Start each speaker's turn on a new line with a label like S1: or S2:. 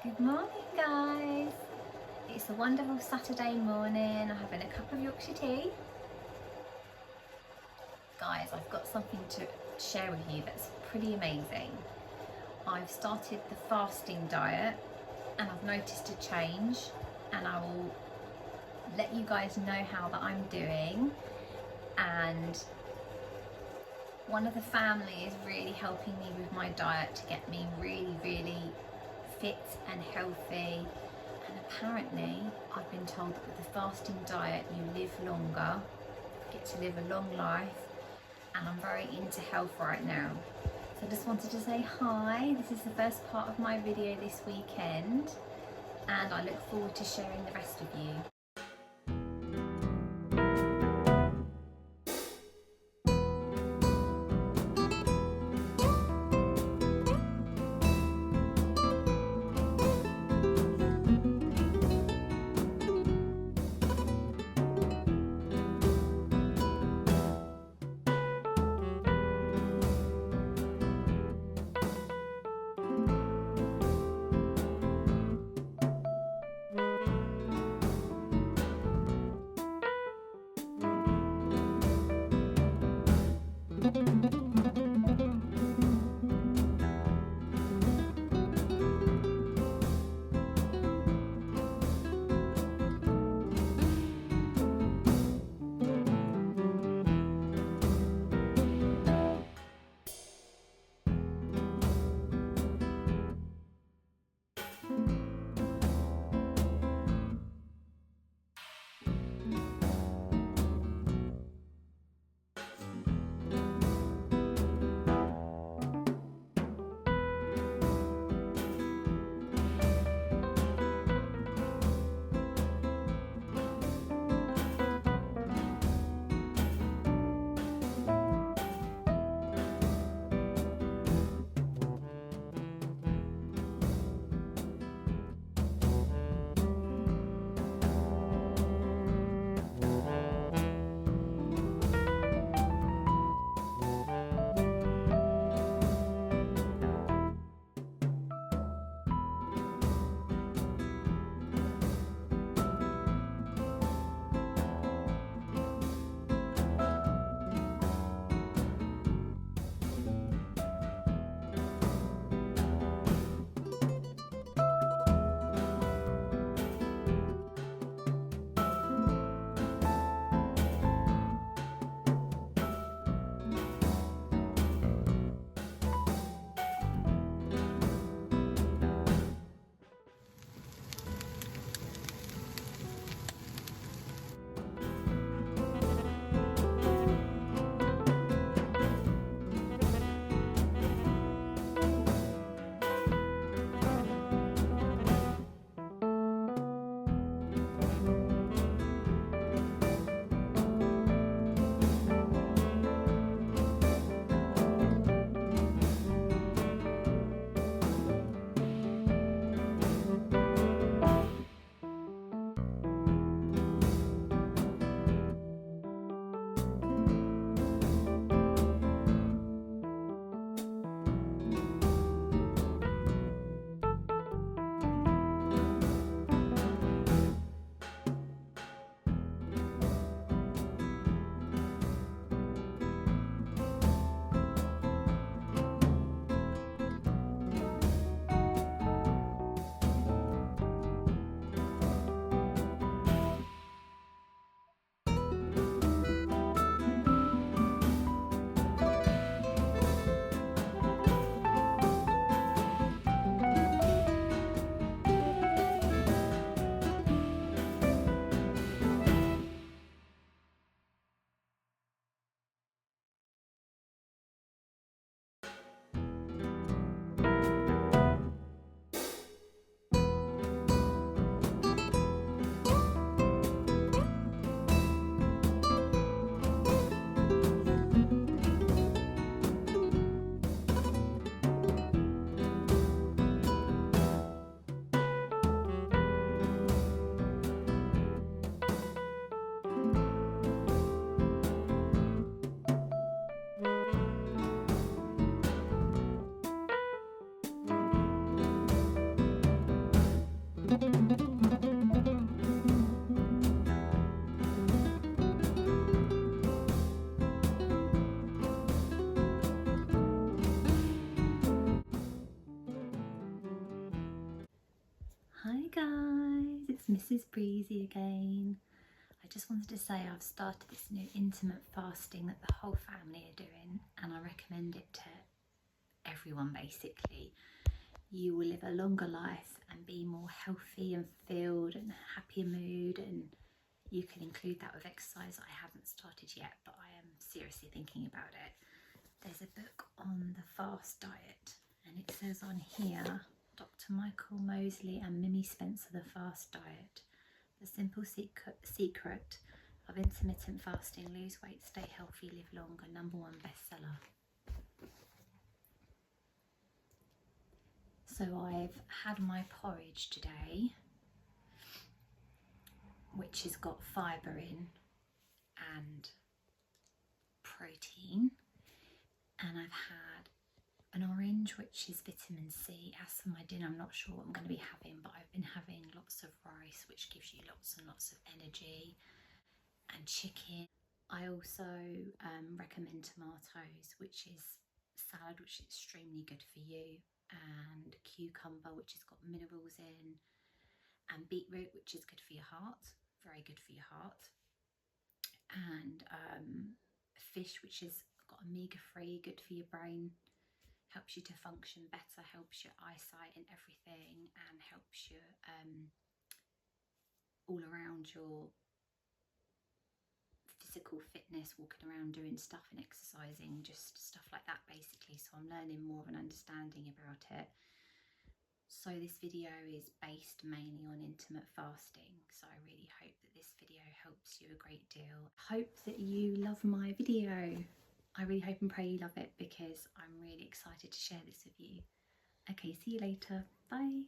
S1: Good morning, guys. It's a wonderful Saturday morning. I'm having a cup of Yorkshire tea. Guys, I've got something to share with you that's pretty amazing. I've started the fasting diet and I've noticed a change, and I will let you guys know how that I'm doing. And one of the family is really helping me with my diet to get me really fit and healthy. And apparently I've been told that with the fasting diet you live longer, get to live a long life, and I'm very into health right now. So I just wanted to say hi. This is the first part of my video this weekend, and I look forward to sharing the rest with you. Mrs. Breezy again. I just wanted to say I've started this new intermittent fasting that the whole family are doing, and I recommend it to everyone basically. You will live a longer life and be more healthy and filled and happier mood, and you can include that with exercise. I haven't started yet, but I am seriously thinking about it. There's a book on the fast diet, and it says on here, Dr. Michael Mosley and Mimi Spencer, The Fast Diet, The Simple Secret of Intermittent Fasting, Lose Weight, Stay Healthy, Live Longer, #1 bestseller. So I've had my porridge today, which has got fibre in and protein, and I've had an orange, which is vitamin C. As for my dinner, I'm not sure what I'm going to be having, but I've been having lots of rice, which gives you lots and lots of energy, and chicken. I also recommend tomatoes, which is salad, which is extremely good for you, and cucumber, which has got minerals in, and beetroot, which is good for your heart, very good for your heart, and fish, which has got omega-3, good for your brain, helps you to function better, helps your eyesight and everything, and helps you all around your physical fitness, walking around doing stuff and exercising, just stuff like that basically. So I'm learning more of an understanding about it. So this video is based mainly on intermittent fasting, so I really hope that this video helps you a great deal. Hope that you love my video. I really hope and pray you love it, because I'm really excited to share this with you. Okay, see you later. Bye.